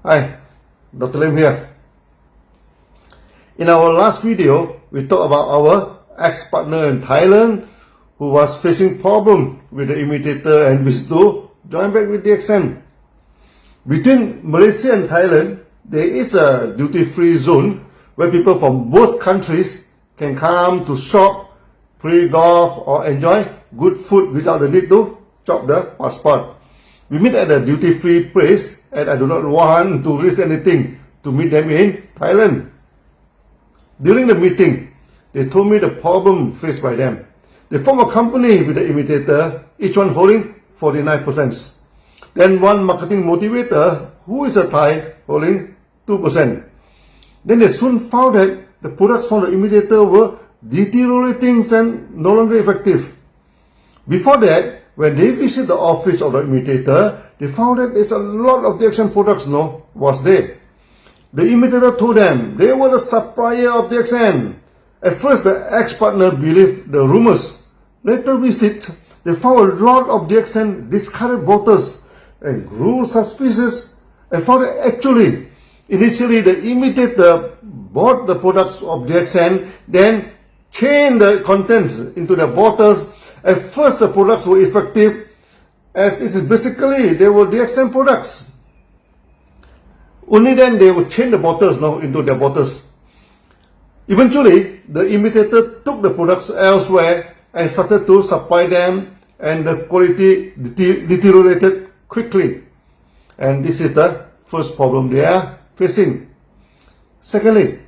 Hi, Dr. Lim here. In our last video, we talked about our ex-partner in Thailand who was facing problem with the imitator and wished to join back with DXN. Between Malaysia and Thailand, there is a duty-free zone where people from both countries can come to shop, play golf or enjoy good food without the need to chop the passport. We meet at a duty-free place and I do not want to risk anything to meet them in Thailand. During the meeting, they told me the problem faced by them. They form a company with the imitator, each one holding 49%. Then one marketing motivator, who is a Thai, holding 2%. Then they soon found that the products from the imitator were deteriorating and no longer effective. Before that, when they visit the office of the imitator, they found that there's a lot of DXN products was there. The imitator told them they were the supplier of DXN. At first, the ex-partner believed the rumors. Later visit, they found a lot of DXN discarded bottles and grew suspicious and found that actually, initially the imitator bought the products of DXN, then changed the contents into the bottles. At first, the products were effective, as it is basically they were DXN products. Only then they would change the bottles into their bottles. Eventually, the imitator took the products elsewhere and started to supply them, and the quality deteriorated quickly. And this is the first problem they are facing. Secondly,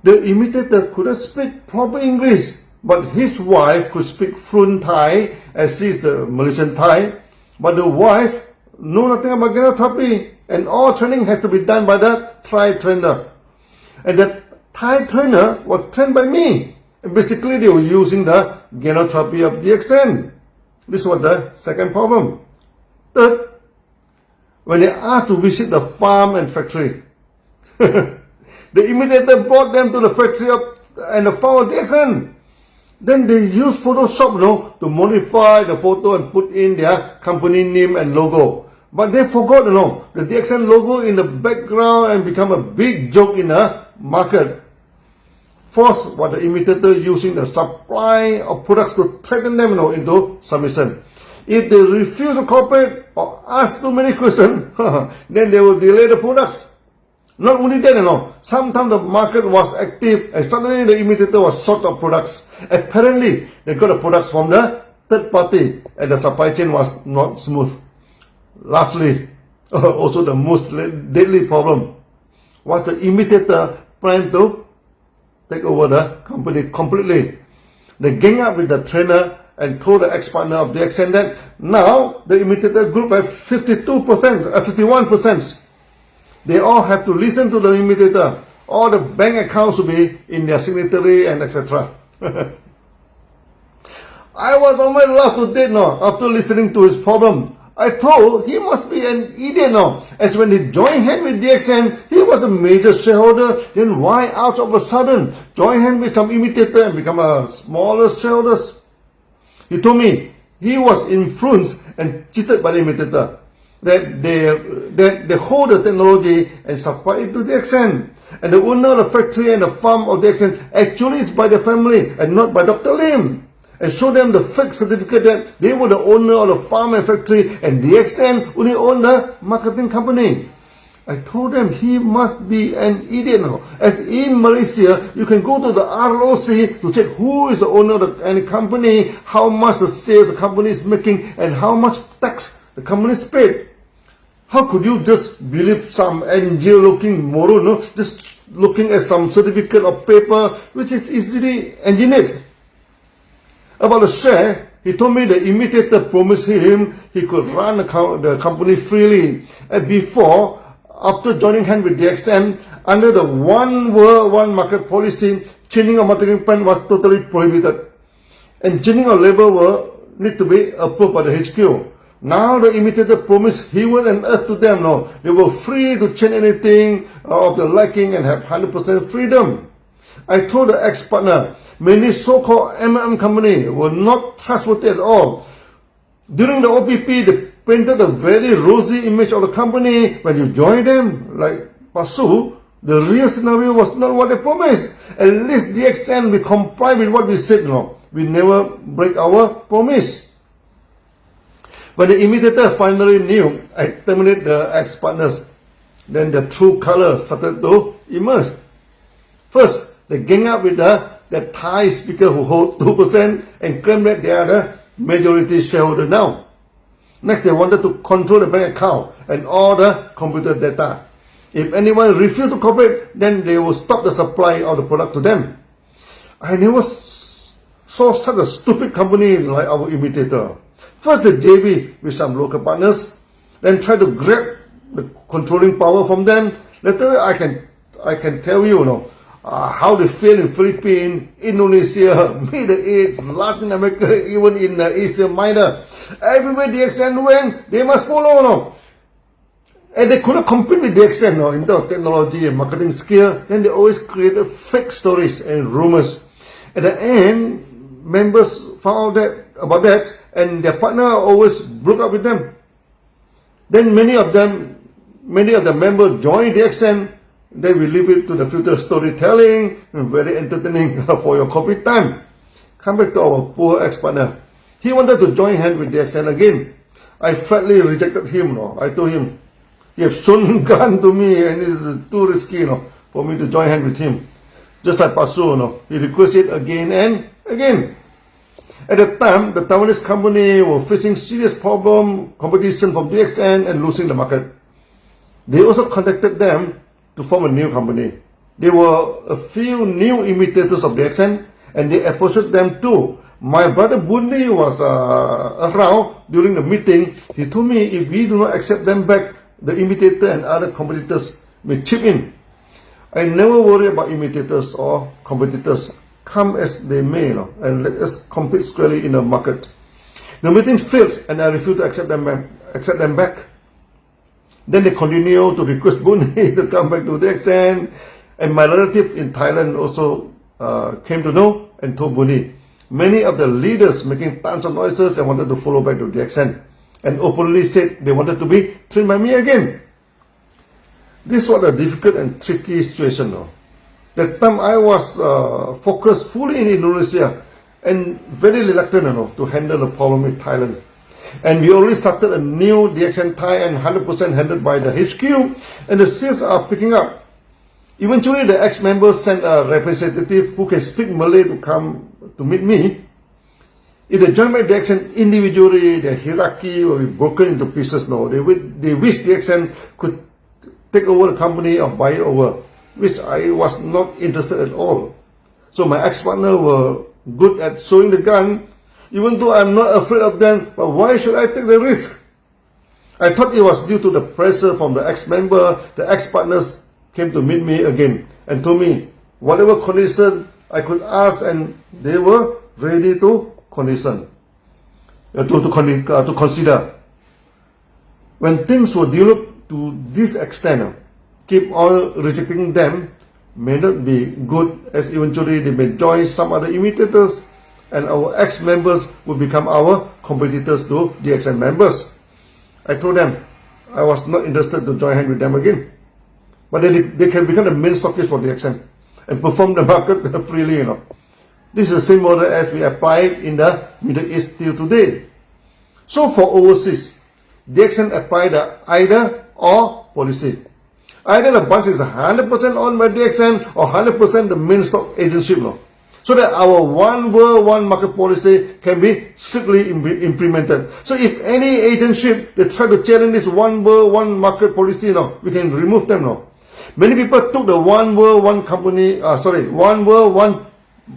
the imitator couldn't speak proper English, but his wife could speak fluent Thai, as she is the Malaysian Thai. But the wife knew nothing about genotherapy, and all training has to be done by the Thai trainer. And the Thai trainer was trained by me. And basically, they were using the genotherapy of DXN. This was the second problem. Third, when they asked to visit the farm and factory, the imitator brought them to the factory and the farm of DXN. Then they used Photoshop to modify the photo and put in their company name and logo. But they forgot the DXN logo in the background and become a big joke in the market. Fourth, was the imitator using the supply of products to threaten them into submission. If they refuse to cooperate or ask too many questions, then they will delay the products. Not only that, sometimes the market was active and suddenly the imitator was short of products. Apparently, they got the products from the third party and the supply chain was not smooth. Lastly, also the most deadly problem was the imitator planned to take over the company completely. They gang up with the trainer and told the ex-partner of DXN that now the imitator group have 51%. They all have to listen to the imitator. All the bank accounts will be in their signatory and etc. I was on my last date after listening to his problem. I thought he must be an idiot as when he joined hands with DXN, he was a major shareholder. Then why out of a sudden join hands with some imitator and become a smaller shareholder? He told me he was influenced and cheated by the imitator. That they hold the technology and supply it to DXN. And the owner of the factory and the farm of DXN actually is by the family and not by Dr. Lim. And show them the fake certificate that they were the owner of the farm and factory and DXN only owned the marketing company. I told them he must be an idiot as in Malaysia, you can go to the ROC to check who is the owner of any company, how much the sales the company is making, and how much tax the company is paid. How could you just believe some NGO-looking moron, just looking at some certificate of paper which is easily engineered? About the share, he told me the imitator promised him he could run the company freely. And before, after joining hands with DXN, under the one world, one market policy, changing a marketing plan was totally prohibited. And changing a label will need to be approved by the HQ. Now the imitator promised heaven and earth to them. They were free to change anything of their liking and have 100% freedom. I told the ex-partner, many so-called MLM companies were not trustworthy at all. During the OPP, painted a very rosy image of the company when you join them, like Pasu. The real scenario was not what they promised. At least DXN, we comply with what we said. No, we never break our promise. When the imitator finally knew I terminated the ex-partners, then the true color started to emerge. First, they gang up with the Thai speaker who hold 2% and claim that they are the majority shareholder now. Next, they wanted to control the bank account and all the computer data. If anyone refused to cooperate, then they will stop the supply of the product to them. I never saw such a stupid company like our imitator. First, the JV with some local partners, then try to grab the controlling power from them. Later, I can tell you, how they fail in Philippines, Indonesia, Middle East, Latin America, even in Asia Minor. Everywhere DXN went, they must follow. And they could not compete with DXN in terms of technology and marketing skill. Then they always created fake stories and rumors. At the end, members found out about that, and their partner always broke up with them. Then many of the members joined DXN. Then we leave it to the future storytelling, very entertaining for your coffee time. Come back to our poor ex-partner. He wanted to join hands with DXN again. I flatly rejected him. I told him, he has shown gun to me and it is too risky for me to join hands with him. Just like Pasu, he requested again and again. At the time, the Taiwanese company were facing serious competition from DXN and losing the market. They also contacted them to form a new company. There were a few new imitators of DXN and they approached them too. My brother Bundy was around during the meeting. He told me if we do not accept them back, the imitator and other competitors may chip in. I never worry about imitators or competitors. Come as they may, and let us compete squarely in the market. The meeting failed and I refused to accept them back. Then they continue to request Bundy to come back to DXN, and my relative in Thailand also came to know and told Bundy. Many of the leaders making tons of noises and wanted to follow back to DXN, and openly said they wanted to be trained by me again. This was a difficult and tricky situation. That time I was focused fully in Indonesia and very reluctant to handle the problem with Thailand. And we already started a new DXN Thai and 100% handled by the HQ, and the sales are picking up. Eventually, the ex-members sent a representative who can speak Malay to come to meet me. If they join my DXN individually, their hierarchy will be broken into pieces. They wish DXN could take over the company or buy it over, which I was not interested at all. So my ex-partner were good at showing the gun, even though I'm not afraid of them, but why should I take the risk? I thought it was due to the pressure from the ex-member. The ex-partners came to meet me again and told me whatever condition I could ask, and they were ready to consider. When things were developed to this extent, keep on rejecting them may not be good, as eventually they may join some other imitators and our ex-members will become our competitors to DXN members. I told them I was not interested to join hands with them again, but they can become the main stockists for DXN and perform the market freely. This is the same model as we applied in the Middle East till today. So for overseas, DXN applied the either or policy. Either the bunch is 100% owned by DXN or 100% the main stock agency, so that our one world, one market policy can be strictly implemented. So if any agency they try to challenge this one world, one market policy, we can remove them. Many people took the one world, one world, one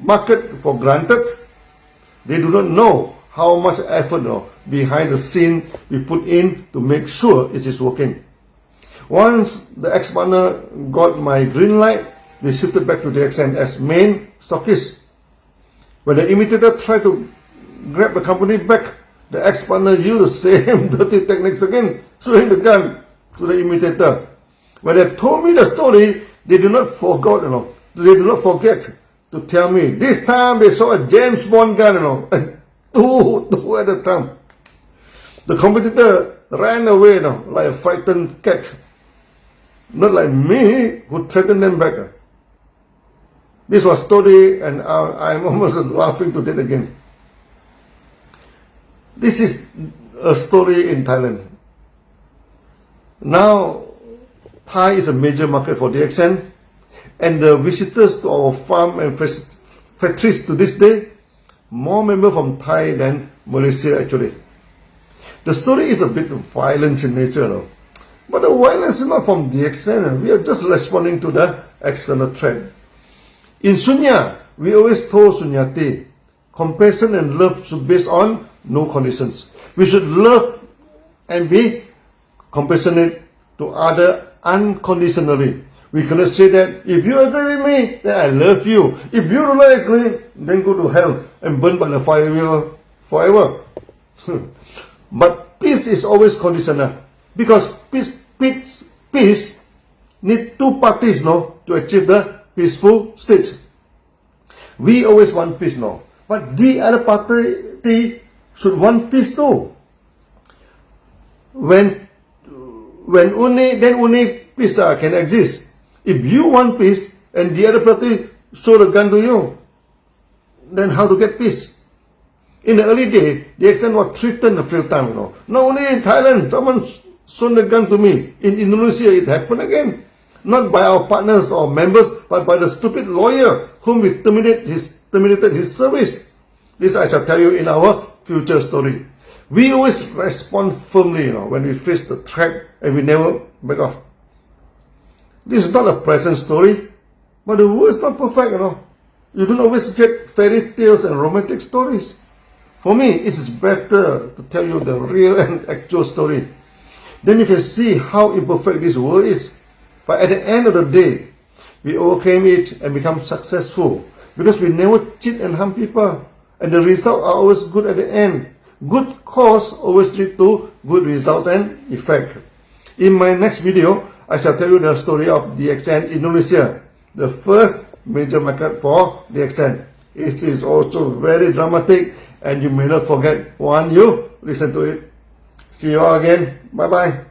market for granted. They do not know how much effort behind the scene we put in to make sure it is working. Once the ex-partner got my green light, they shifted back to DXN as main stockist. When the imitator tried to grab the company back, the ex-partner used the same dirty techniques again, showing the gun to the imitator. When they told me the story, they do not forget to tell me. This time they saw a James Bond gun, two at a time. The competitor ran away now, like a frightened cat. Not like me, who threatened them back. This was story, and I'm almost laughing to death again. This is a story in Thailand. Now, Thai is a major market for DXN, and the visitors to our farm and factories to this day, more members from Thai than Malaysia actually. The story is a bit violent in nature, though. But the violence is not from DXN. We are just responding to the external threat. In Sunya, we always told Sunyati, compassion and love should be based on no conditions. We should love and be compassionate to other unconditionally. We cannot say that if you agree with me, then I love you. If you don't agree, then go to hell and burn by the fire wheel forever. But peace is always conditional, because peace need two parties, no, to achieve the peaceful state. We always want peace, no, but the other party should want peace too. When only peace can exist. If you want peace and the other party show the gun to you, then how to get peace? In the early day, the accent was threatened a few times. Not only in Thailand, someone shown the gun to me. In Indonesia, it happened again. Not by our partners or members, but by the stupid lawyer whom we terminated his service. This I shall tell you in our future story. We always respond firmly, when we face the threat, and we never back off. This is not a present story, but the world is not perfect, You don't always get fairy tales and romantic stories. For me, it is better to tell you the real and actual story. Then you can see how imperfect this world is. But at the end of the day, we overcame it and become successful, because we never cheat and harm people. And the results are always good at the end. Good cause always lead to good result and effect. In my next video, I shall tell you the story of DXN Indonesia, the first major market for DXN. It is also very dramatic, and you may not forget once you listen to it. See you all again. Bye bye.